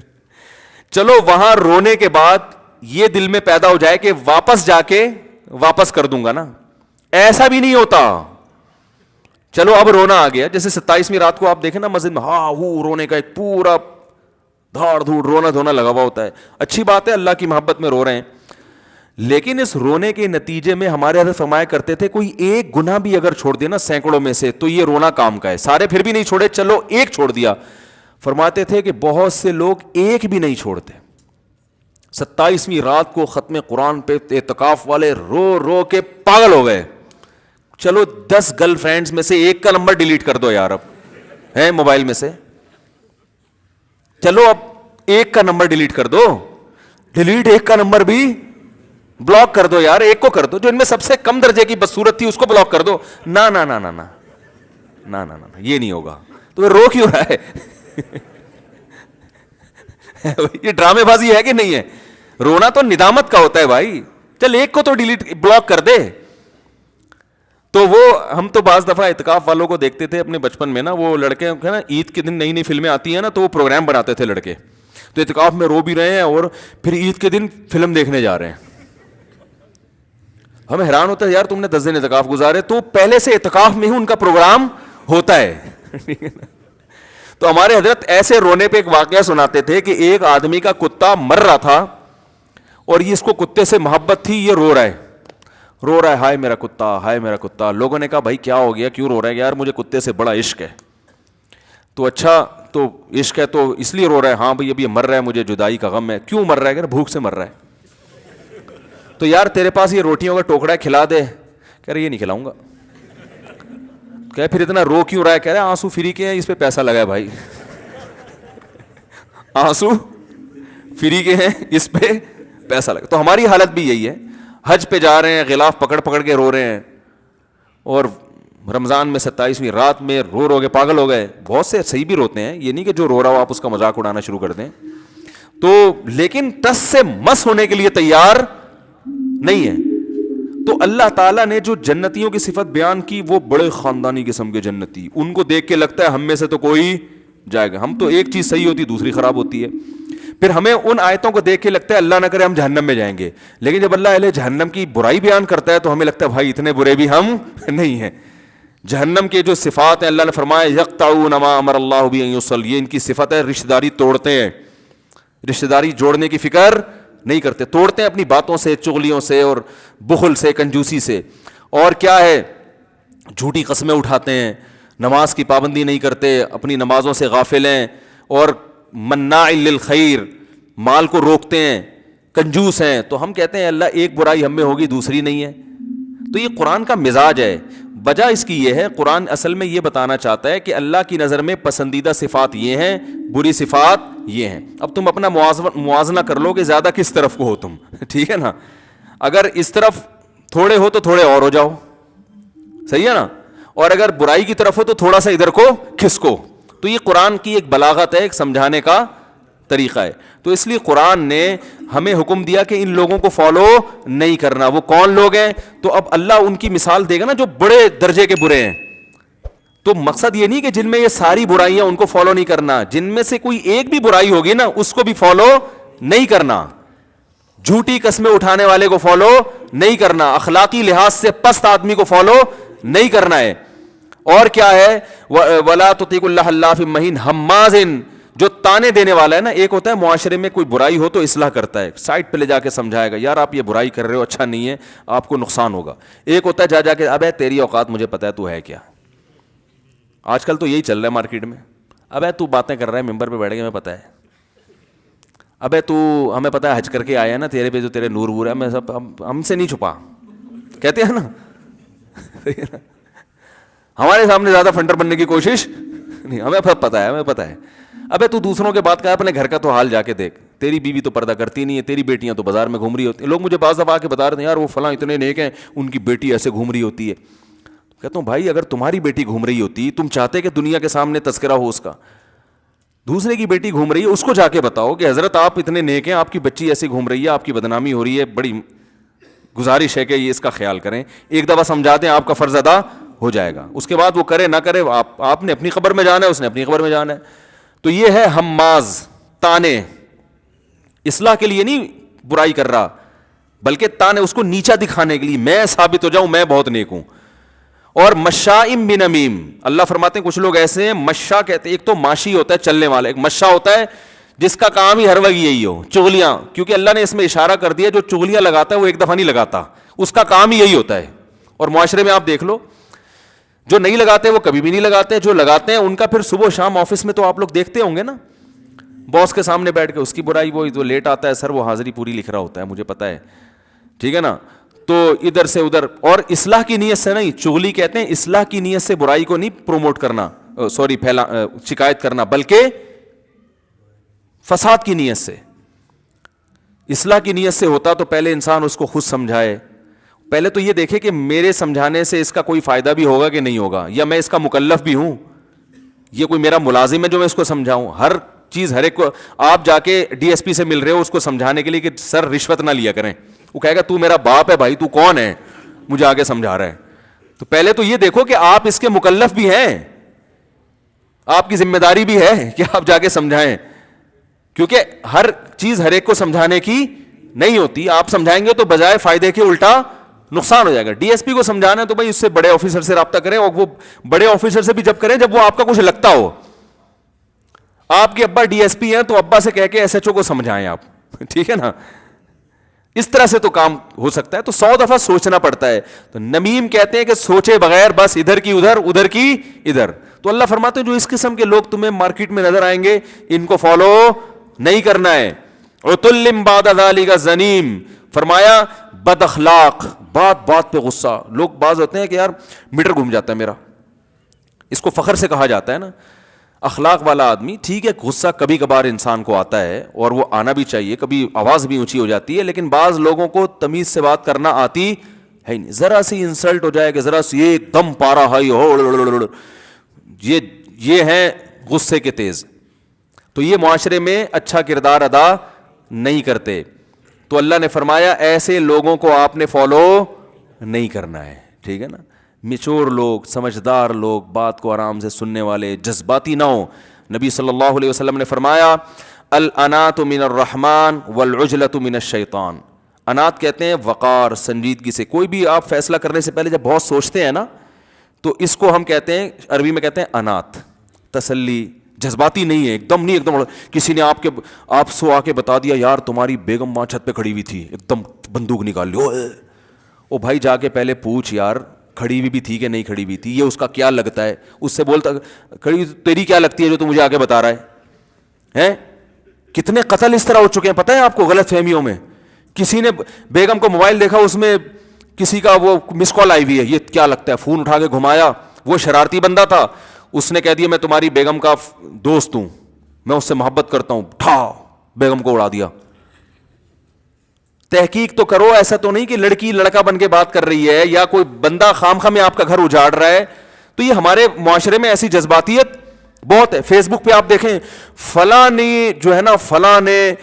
چلو وہاں رونے کے بعد یہ دل میں پیدا ہو جائے کہ واپس جا کے واپس کر دوں گا نا, ایسا بھی نہیں ہوتا. چلو اب رونا آ گیا, جیسے 27ویں رات کو آپ دیکھیں نا مسجد میں, ہاں وہ رونے کا ایک پورا دھاڑ دھوڑ رونا دھونا لگا ہوا ہوتا ہے. اچھی بات ہے, اللہ کی محبت میں رو رہے ہیں, لیکن اس رونے کے نتیجے میں ہمارے حضرت فرمایا کرتے تھے کوئی ایک گناہ بھی اگر چھوڑ دیا نا سینکڑوں میں سے, تو یہ رونا کام کا ہے. سارے پھر بھی نہیں چھوڑے, چلو ایک چھوڑ دیا. فرماتے تھے کہ بہت سے لوگ ایک بھی نہیں چھوڑتے. 27ویں رات کو ختم قرآن پہ اعتکاف والے رو رو کے پاگل ہو گئے. چلو 10 گرل فرینڈز میں سے ایک کا نمبر ڈیلیٹ کر دو یار, اب ہے موبائل میں سے, چلو اب ایک کا نمبر ڈیلیٹ کر دو, ڈیلیٹ ایک کا نمبر بھی بلاک کر دو یار, ایک کو کر دو جو ان میں سب سے کم درجے کی بدصورت تھی اس کو بلاک کر دو. نا نا نا نا نا نا نا نا یہ نہیں ہوگا. تو رو کیوں رہا ہے؟ یہ ڈرامے بازی ہے کہ نہیں ہے؟ رونا تو ندامت کا ہوتا ہے بھائی. چل ایک کو تو ڈیلیٹ بلاک کر دے. تو وہ ہم تو بعض دفعہ اعتکاف والوں کو دیکھتے تھے اپنے بچپن میں نا, وہ لڑکے نا عید کے دن نئی نئی فلمیں آتی ہیں نا تو وہ پروگرام بناتے تھے لڑکے, تو اعتکاف میں رو بھی رہے ہیں اور پھر عید کے دن فلم دیکھنے جا رہے ہیں. ہمیں حیران ہوتا ہے یار تم نے 10 دن اعتکاف گزارے, تو پہلے سے اعتکاف میں ہی ان کا پروگرام ہوتا ہے. تو ہمارے حضرت ایسے رونے پہ ایک واقعہ سناتے تھے کہ ایک آدمی کا کتا مر رہا تھا اور یہ اس کو کتے سے محبت تھی, یہ رو رہا ہے ہائے میرا کتا, ہائے میرا کتا. لوگوں نے کہا بھائی کیا ہو گیا, کیوں رو رہا ہے؟ یار مجھے کتے سے بڑا عشق ہے. تو اچھا تو عشق ہے تو اس لیے رو رہا ہے؟ ہاں بھائی ابھی یہ مر رہا ہے, مجھے جدائی کا غم ہے. کیوں مر رہا ہے؟ کہ بھوک سے مر رہا ہے. تو یار تیرے پاس یہ روٹیوں کا ٹوکرا ہے, کھلا دے. کہہ رہے یہ نہیں کھلاؤں گا. کہ پھر اتنا رو کیوں رہا ہے؟ کہہ رہے آنسو فری کے ہیں, اس پہ پیسہ لگا ہے بھائی. آنسو فری کے ہیں, اس پہ پیسہ لگا. تو ہماری حالت بھی یہی ہے, حج پہ جا رہے ہیں, غلاف پکڑ پکڑ کے رو رہے ہیں, اور رمضان میں 27ویں رات میں رو رو کے پاگل ہو گئے. بہت سے صحیح بھی روتے ہیں, یہ نہیں کہ جو رو رہا ہو آپ اس کا مذاق اڑانا شروع کر دیں. تو لیکن ٹس سے مس ہونے کے لیے تیار نہیں ہے. تو اللہ تعالیٰ نے جو جنتیوں کی صفت بیان کی وہ بڑے خاندانی قسم کے جنتی, ان کو دیکھ کے لگتا ہے ہم میں سے تو کوئی جائے گا. ہم تو ایک چیز صحیح ہوتی دوسری خراب ہوتی ہے. پھر ہمیں ان آیتوں کو دیکھ کے لگتا ہے اللہ نہ کرے ہم جہنم میں جائیں گے, لیکن جب اللہ اہل جہنم کی برائی بیان کرتا ہے تو ہمیں لگتا ہے بھائی اتنے برے بھی ہم نہیں ہیں. جہنم کے جو صفات ہیں اللہ نے فرمایا یقطعون ما امر اللہ بہ ان یوصل, یہ ان کی صفت ہے رشتہ داری توڑتے ہیں, رشتہ داری جوڑنے کی فکر نہیں کرتے, توڑتے ہیں اپنی باتوں سے, چغلیوں سے اور بخل سے, کنجوسی سے. اور کیا ہے, جھوٹی قسمیں اٹھاتے ہیں, نماز کی پابندی نہیں کرتے, اپنی نمازوں سے غافل ہیں, اور مناع للخیر, مال کو روکتے ہیں, کنجوس ہیں. تو ہم کہتے ہیں اللہ ایک برائی ہم میں ہوگی دوسری نہیں ہے. تو یہ قرآن کا مزاج ہے. وجہ اس کی یہ ہے, قرآن اصل میں یہ بتانا چاہتا ہے کہ اللہ کی نظر میں پسندیدہ صفات یہ ہیں, بری صفات یہ ہیں. اب تم اپنا موازنہ کر لو کہ زیادہ کس طرف کو ہو تم, ٹھیک ہے نا. اگر اس طرف تھوڑے ہو تو تھوڑے اور ہو جاؤ, صحیح ہے نا, اور اگر برائی کی طرف ہو تو تھوڑا سا ادھر کو کھسکو. تو یہ قرآن کی ایک بلاغت ہے, ایک سمجھانے کا طریقہ ہے. تو اس لیے قرآن نے ہمیں حکم دیا کہ ان لوگوں کو فالو نہیں کرنا. وہ کون لوگ ہیں؟ تو اب اللہ ان کی مثال دے گا نا جو بڑے درجے کے برے ہیں. تو مقصد یہ نہیں کہ جن میں یہ ساری برائیاں ان کو فالو نہیں کرنا, جن میں سے کوئی ایک بھی برائی ہوگی نا اس کو بھی فالو نہیں کرنا. جھوٹی قسمیں اٹھانے والے کو فالو نہیں کرنا, اخلاقی لحاظ سے پست آدمی کو فالو نہیں کرنا ہے. اور کیا ہے, ولا تطیع کل حلاف مہین ہماز, جو تانے دینے والا ہے نا. ایک ہوتا ہے معاشرے میں کوئی برائی ہو تو اصلاح کرتا ہے, سائڈ پہ لے جا کے سمجھائے گا یار آپ یہ برائی کر رہے ہو, اچھا نہیں ہے, آپ کو نقصان ہوگا. ایک ہوتا ہے جا کے ابے تیری اوقات مجھے پتا ہے تو ہے کیا. آج کل تو یہی چل رہا ہے مارکیٹ میں, ابے تو باتیں کر رہا ہے ممبر پہ بیٹھ کے, ہمیں پتا ہے, ابے تو ہمیں پتا ہے حج کر کے آیا نا, تیرے پہ جو تیرے نور وور ہے میں سب ہم سے نہیں چھپا, کہتے ہیں نا. ہمارے سامنے زیادہ فنڈر بننے کی کوشش نہیں, ہمیں پتا ہے, ہمیں پتا ہے. ابے تو دوسروں کے بات کا اپنے گھر کا تو حال جا کے دیکھ, تیری بیوی تو پردہ کرتی نہیں ہے, تیری بیٹیاں تو بازار میں گھوم رہی ہوتی ہیں. لوگ مجھے بعض دفعہ آ کے بتا رہے ہیں یار وہ فلاں اتنے نیک ہیں, ان کی بیٹی ایسے گھوم رہی ہوتی ہے. کہتا ہوں بھائی اگر تمہاری بیٹی گھوم رہی ہوتی, تم چاہتے کہ دنیا کے سامنے تذکرہ ہو اس کا, دوسرے کی بیٹی گھوم رہی ہے اس کو جا کے بتاؤ کہ حضرت آپ اتنے نیک ہیں, آپ کی بچی ایسی گھوم رہی ہے, آپ کی بدنامی ہو رہی ہے, بڑی گزارش ہے کہ یہ اس کا خیال کریں. ایک دفعہ سمجھا دیں, آپ کا فرض ادا ہو جائے گا. اس کے بعد وہ کرے نہ کرے, آپ نے اپنی قبر میں جانا ہے, اس نے اپنی قبر میں جانا ہے. تو یہ ہے ہماز, تانے, اصلاح کے لیے نہیں برائی کر رہا بلکہ تانے, اس کو نیچا دکھانے کے لیے میں ثابت ہو جاؤں میں بہت نیک ہوں. اور مشائم بنمیم, اللہ فرماتے ہیں کچھ لوگ ایسے ہیں, مشا کہتے ہیں, ایک تو ماشی ہوتا ہے چلنے والا, ایک مشا ہوتا ہے جس کا کام ہی ہر وقت یہی ہو, چغلیاں. کیونکہ اللہ نے اس میں اشارہ کر دیا جو چغلیاں لگاتا ہے وہ ایک دفعہ نہیں لگاتا, اس کا کام ہی یہی ہوتا ہے. اور معاشرے میں آپ دیکھ لو جو نہیں لگاتے وہ کبھی بھی نہیں لگاتے, جو لگاتے ہیں ان کا پھر صبح شام آفس میں تو آپ لوگ دیکھتے ہوں گے نا, باس کے سامنے بیٹھ کے اس کی برائی, وہ جو لیٹ آتا ہے سر وہ حاضری پوری لکھ رہا ہوتا ہے, مجھے پتا ہے, ٹھیک ہے نا. تو ادھر سے ادھر, اور اصلاح کی نیت سے نہیں, چغلی کہتے ہیں اصلاح کی نیت سے برائی کو نہیں پروموٹ کرنا, شکایت کرنا, بلکہ فساد کی نیت سے. اصلاح کی نیت سے ہوتا تو پہلے انسان اس کو خود سمجھائے, پہلے تو یہ دیکھے کہ میرے سمجھانے سے اس کا کوئی فائدہ بھی ہوگا کہ نہیں ہوگا, یا میں اس کا مکلف بھی ہوں, یہ کوئی میرا ملازم ہے جو میں اس کو سمجھاؤں. ہر چیز ہر ایک کو آپ جا کے ڈی ایس پی سے مل رہے ہو اس کو سمجھانے کے لیے کہ سر رشوت نہ لیا کریں, وہ کہے گا تو میرا باپ ہے بھائی, تو کون ہے مجھے آگے سمجھا رہا ہے. تو پہلے تو یہ دیکھو کہ آپ اس کے مکلف بھی ہیں, آپ کی ذمہ داری بھی ہے کہ آپ جا کے سمجھائیں, کیونکہ ہر چیز ہر ایک کو سمجھانے کی نہیں ہوتی. آپ سمجھائیں گے تو بجائے فائدے کے الٹا نقصان ہو جائے گا. ڈی ایس پی کو سمجھانا ہے تو بھائی اس سے بڑے آفیسر سے رابطہ کریں, اور وہ بڑے آفیسر سے بھی جب کریں جب وہ آپ کا کچھ لگتا ہو. آپ کے ابا ڈی ایس پی ہیں تو ابا سے کہہ کے ایس ایچ او کو سمجھائیں آپ, ٹھیک ہے نا. اس طرح سے تو کام ہو سکتا ہے. تو 100 دفعہ سوچنا پڑتا ہے. تو نمیم کہتے ہیں کہ سوچے بغیر بس ادھر کی ادھر, ادھر کی ادھر. تو اللہ فرماتے ہیں جو اس قسم کے لوگ تمہیں مارکیٹ میں نظر آئیں گے ان کو فالو نہیں کرنا ہے. عتل بعد ذلک زنیم, فرمایا بد اخلاق, بات بات پہ غصہ. لوگ بعض ہوتے ہیں کہ یار میٹر گھوم جاتا ہے میرا, اس کو فخر سے کہا جاتا ہے نا. اخلاق والا آدمی, ٹھیک ہے غصہ کبھی کبھار انسان کو آتا ہے اور وہ آنا بھی چاہیے, کبھی آواز بھی اونچی ہو جاتی ہے, لیکن بعض لوگوں کو تمیز سے بات کرنا آتی ہے نہیں. ذرا سی انسلٹ ہو جائے کہ ذرا سی ایک دم پارا ہائی ہو, یہ ہیں غصے کے تیز. تو یہ معاشرے میں اچھا کردار ادا نہیں کرتے. تو اللہ نے فرمایا ایسے لوگوں کو آپ نے فالو نہیں کرنا ہے, ٹھیک ہے نا. میچور لوگ, سمجھدار لوگ, بات کو آرام سے سننے والے, جذباتی نہ ہوں. نبی صلی اللہ علیہ وسلم نے فرمایا الانات من الرحمن والعجلۃ من الشیطان. انات کہتے ہیں وقار, سنجیدگی سے. کوئی بھی آپ فیصلہ کرنے سے پہلے جب بہت سوچتے ہیں نا, تو اس کو ہم کہتے ہیں, عربی میں کہتے ہیں انات, تسلی. جذباتی نہیں ہے, ایک دم نہیں, ایک دم کسی نے آپ سو آ کے بتا دیا یار تمہاری بیگم وہاں چھت پہ کھڑی ہوئی تھی, ایک دم بندوق نکال لی. او بھائی جا کے پہلے پوچھ یار کھڑی ہوئی بھی تھی کہ نہیں کھڑی ہوئی تھی, یہ اس کا کیا لگتا ہے. اس سے بولتا کھڑی تیری کیا لگتی ہے جو تو مجھے آگے بتا رہا ہے. کتنے قتل اس طرح ہو چکے ہیں پتہ ہے آپ کو, غلط فہمیوں میں. کسی نے بیگم کو موبائل دیکھا, اس میں کسی کا وہ مس کال آئی ہوئی ہے, یہ کیا لگتا ہے, فون اٹھا کے گھمایا, وہ شرارتی بندہ تھا, اس نے کہہ دیا میں تمہاری بیگم کا دوست ہوں, میں اس سے محبت کرتا ہوں, بیگم کو اڑا دیا. تحقیق تو کرو, ایسا تو نہیں کہ لڑکی لڑکا بن کے بات کر رہی ہے یا کوئی بندہ خام خواہ میں آپ کا گھر اجاڑ رہا ہے. تو یہ ہمارے معاشرے میں ایسی جذباتیت بہت ہے. فیس بک پہ آپ دیکھیں فلاں نے جو ہے نا, فلاں نے,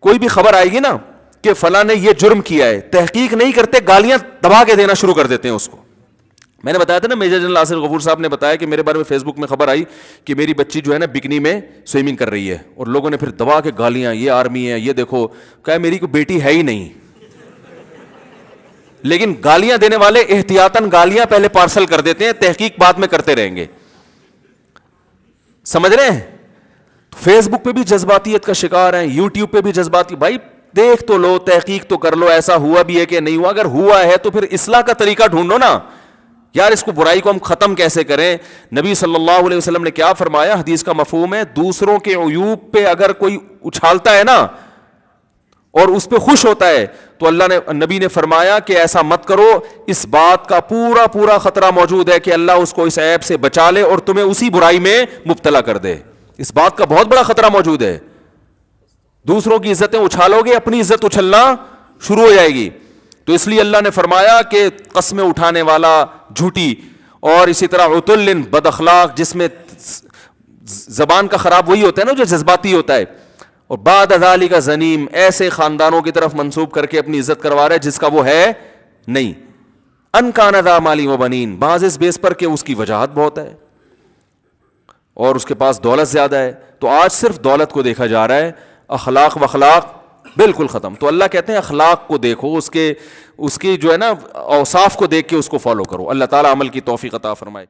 کوئی بھی خبر آئے گی نا کہ فلاں نے یہ جرم کیا ہے, تحقیق نہیں کرتے, گالیاں دبا کے دینا شروع کر دیتے ہیں اس کو. میں نے بتایا تھا نا, میجر جنرل آصف غفور صاحب نے بتایا کہ میرے بارے میں فیس بک میں خبر آئی کہ میری بچی جو ہے نا بکنی میں سوئمنگ کر رہی ہے, اور لوگوں نے پھر دبا کے گالیاں, یہ آرمی ہے, یہ دیکھو. کہا میری کوئی بیٹی ہے ہی نہیں. لیکن گالیاں دینے والے احتیاطاً گالیاں پہلے پارسل کر دیتے ہیں, تحقیق بعد میں کرتے رہیں گے. سمجھ رہے ہیں؟ فیس بک پہ بھی جذباتیت کا شکار ہیں, یوٹیوب پہ بھی جذباتی. بھائی دیکھ تو لو, تحقیق تو کر لو, ایسا ہوا بھی ہے کہ نہیں ہوا. اگر ہوا ہے تو پھر اصلاح کا طریقہ ڈھونڈو نا یار, اس کو برائی کو ہم ختم کیسے کریں. نبی صلی اللہ علیہ وسلم نے کیا فرمایا, حدیث کا مفہوم ہے, دوسروں کے عیوب پہ اگر کوئی اچھالتا ہے نا اور اس پہ خوش ہوتا ہے تو نبی نے فرمایا کہ ایسا مت کرو. اس بات کا پورا پورا خطرہ موجود ہے کہ اللہ اس کو اس عیب سے بچا لے اور تمہیں اسی برائی میں مبتلا کر دے. اس بات کا بہت بڑا خطرہ موجود ہے. دوسروں کی عزتیں اچھالو گے, اپنی عزت اچھلنا شروع ہو جائے گی. تو اس لیے اللہ نے فرمایا کہ قسمیں اٹھانے والا جھوٹی, اور اسی طرح عتل بد اخلاق, جس میں زبان کا خراب وہی ہوتا ہے نا جو جذباتی ہوتا ہے, اور بعد ذالک کا زنیم, ایسے خاندانوں کی طرف منسوب کر کے اپنی عزت کروا رہا ہے جس کا وہ ہے نہیں. ان کان ذا مال و بنین, بعض اس بیس پر کہ اس کی وجاہت بہت ہے اور اس کے پاس دولت زیادہ ہے. تو آج صرف دولت کو دیکھا جا رہا ہے, اخلاق وخلاق بالکل ختم. تو اللہ کہتے ہیں اخلاق کو دیکھو, اس کے جو ہے نا اوصاف کو دیکھ کے اس کو فالو کرو. اللہ تعالیٰ عمل کی توفیق عطا فرمائے.